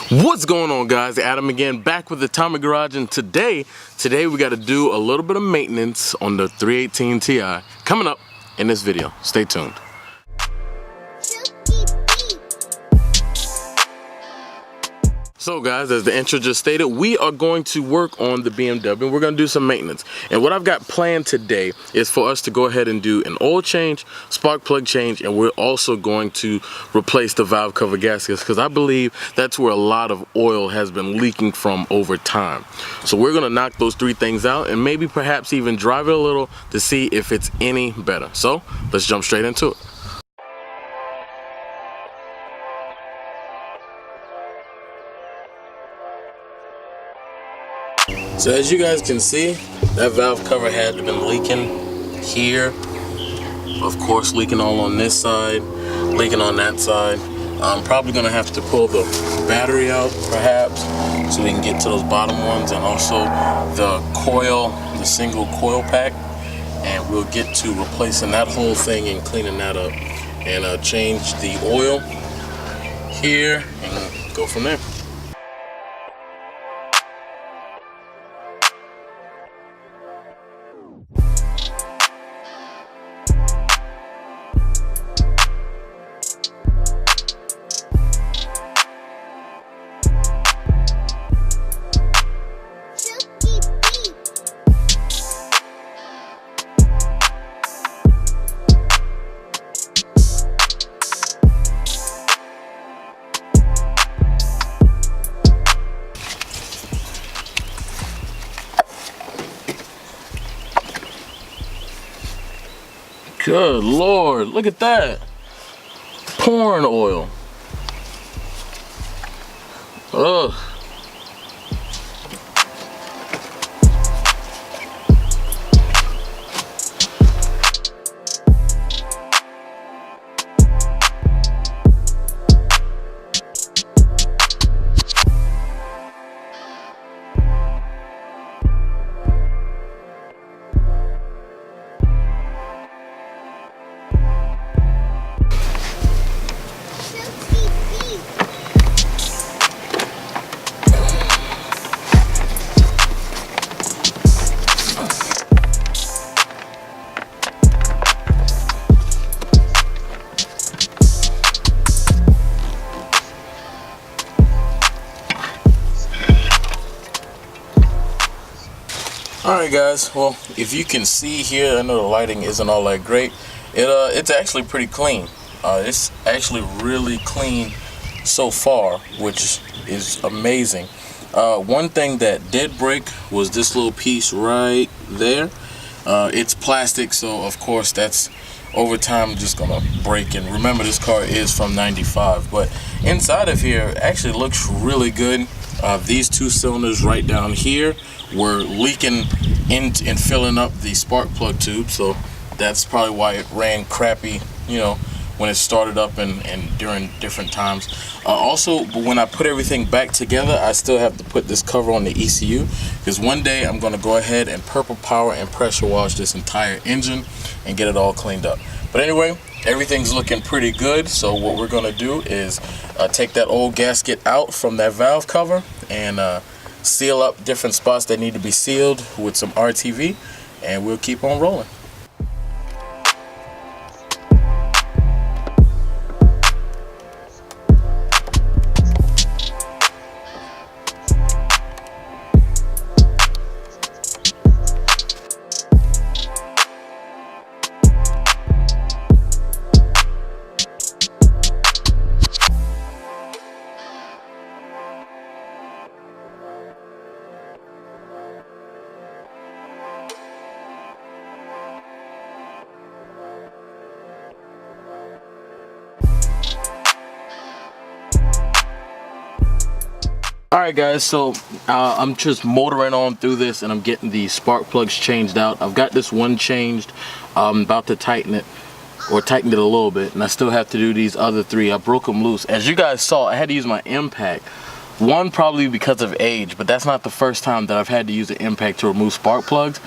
What's going on, guys? Adam again, back with the Tommy Garage, and today we got to do a little bit of maintenance on the 318 Ti coming up in this video. Stay tuned. So guys, as the intro just stated, we are going to work on the BMW. We're going to do some maintenance. And what I've got planned today is for us to go ahead and do an oil change, spark plug change, and we're also going to replace the valve cover gaskets because I believe that's where a lot of oil has been leaking from over time. So we're going to knock those three things out and maybe perhaps even drive it a little to see if it's any better. So let's jump straight into it. So as you guys can see, that valve cover had been leaking here. Of course, leaking all on this side, leaking on that side. I'm probably gonna have to pull the battery out perhaps so we can get to those bottom ones, and also the coil, the single coil pack, and we'll get to replacing that whole thing and cleaning that up, and change the oil here and go from there. Good Lord, look at that. Pouring oil. Ugh. Alright guys, well, if you can see here, I know the lighting isn't all that great. It's actually pretty clean. It's actually really clean so far, which is amazing. One thing that did break was this little piece right there. It's plastic, so of course that's over time just gonna break. And remember, this car is from '95, but inside of here actually looks really good. These two cylinders right down here were leaking and filling up the spark plug tube, so that's probably why it ran crappy, you know, when it started up and during different times. Also, when I put everything back together, I still have to put this cover on the ECU, because one day I'm going to go ahead and purple power and pressure wash this entire engine and get it all cleaned up. But anyway, everything's looking pretty good, so what we're going to do is take that old gasket out from that valve cover and seal up different spots that need to be sealed with some RTV, and we'll keep on rolling. Alright guys, so I'm just motoring on through this and I'm getting the spark plugs changed out. I've got this one changed. I'm about to tighten it, or tighten it a little bit, and I still have to do these other three. I broke them loose. As you guys saw, I had to use my impact. One, probably because of age, but that's not the first time that I've had to use an impact to remove spark plugs.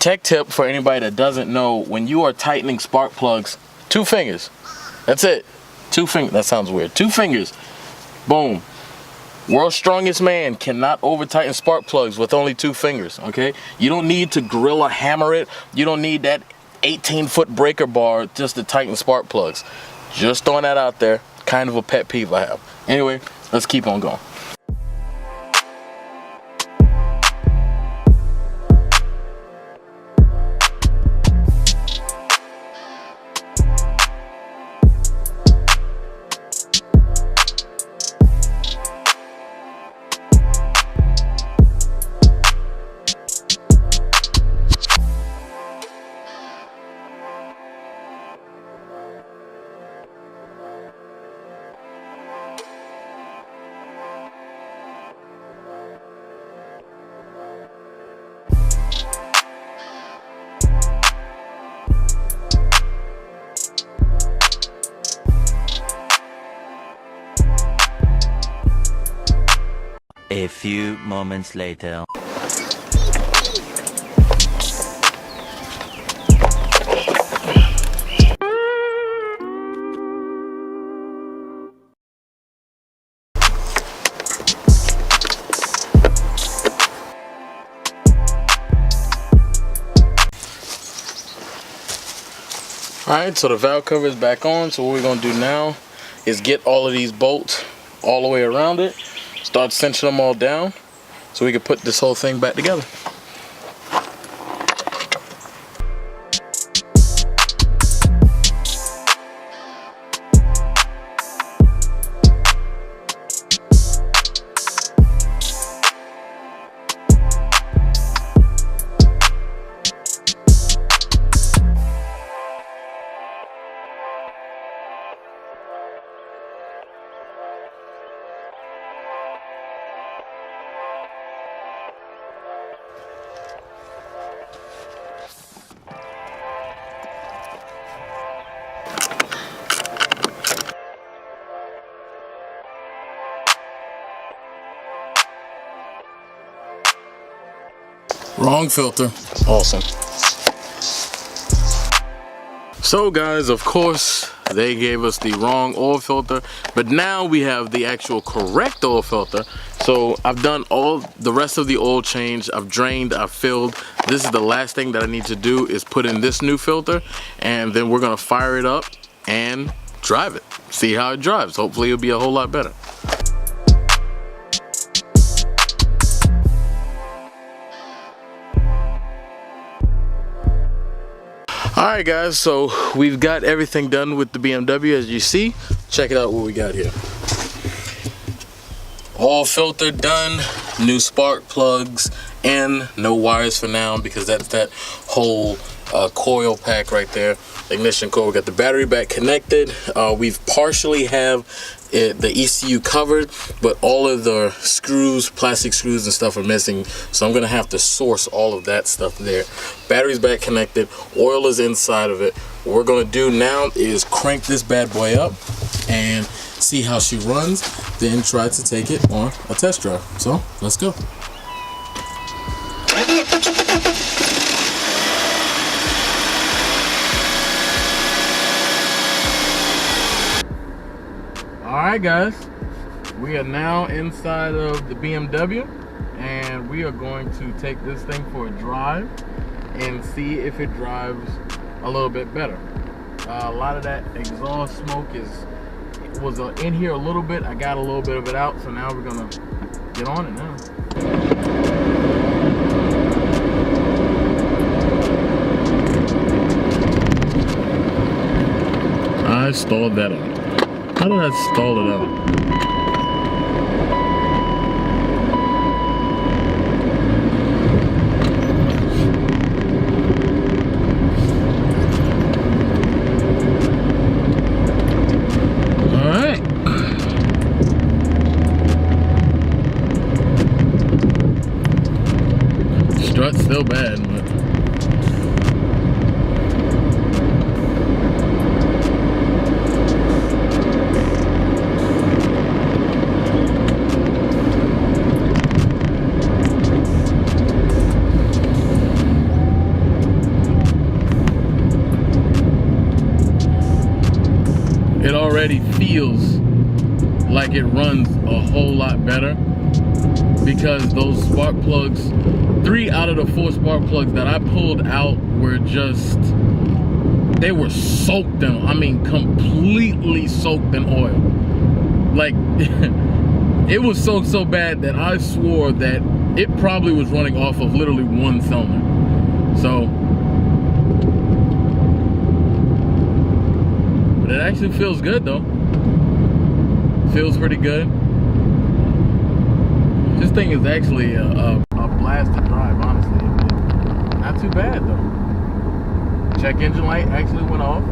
Tech tip for anybody that doesn't know, when you are tightening spark plugs, 2 fingers. That's it. 2 fingers. That sounds weird. 2 fingers. Boom. World's strongest man cannot over tighten spark plugs with only 2 fingers, okay? You don't need to gorilla hammer it. You don't need that 18-foot breaker bar just to tighten spark plugs. Just throwing that out there. Kind of a pet peeve I have. Anyway, let's keep on going. A few moments later. Alright, so the valve cover is back on. So what we're going to do now is get all of these bolts all the way around it. Start cinching them all down so we can put this whole thing back together. Wrong filter. Awesome. So guys, of course, they gave us the wrong oil filter, but now we have the actual correct oil filter. So I've done all the rest of the oil change. I've drained, I've filled. This is the last thing that I need to do is put in this new filter, and then we're gonna fire it up and drive it. See how it drives. Hopefully it'll be a whole lot better. Alright guys, so we've got everything done with the BMW as you see. Check it out what we got here. All filter done, new spark plugs in, no wires for now because that's that whole coil pack right there. Ignition coil, we got the battery back connected. We've partially have the ECU covered, but all of the screws, plastic screws and stuff are missing, so I'm gonna have to source all of that stuff there. Battery's back connected, oil is inside of it. What we're gonna do now is crank this bad boy up and see how she runs, then try to take it on a test drive. So let's go. Alright guys, we are now inside of the BMW and we are going to take this thing for a drive and see if it drives a little bit better. A lot of that exhaust smoke was in here a little bit. I got a little bit of it out, so now we're gonna get on it now. I stalled that out. How did I stall it out? Strut's still bad, but it already feels like it runs a whole lot better, because those spark plugs, 3 out of the 4 spark plugs that I pulled out were just, they were soaked in, I mean completely soaked in oil. Like it was soaked so bad that I swore that it probably was running off of literally one cylinder. So, but it actually feels good though. Feels pretty good. This thing is actually a blast to drive, honestly. Not too bad though. Check engine light actually went off.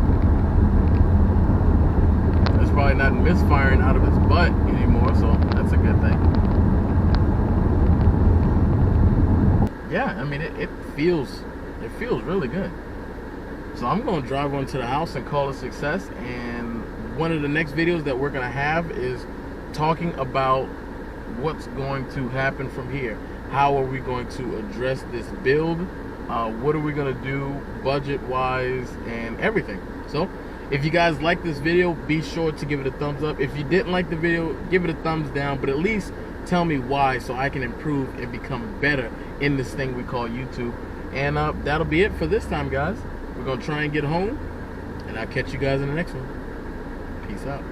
It's probably not misfiring out of its butt anymore, so that's a good thing. Yeah, I mean it feels really good. So I'm gonna drive on to the house and call it a success. And one of the next videos that we're gonna have is talking about what's going to happen from here. How are we going to address this build? What are we gonna do budget wise and everything? So if you guys like this video, be sure to give it a thumbs up. If you didn't like the video, give it a thumbs down, but at least tell me why, so I can improve and become better in this thing we call YouTube. And that'll be it for this time, guys. We're gonna try and get home, and I'll catch you guys in the next one. Peace out.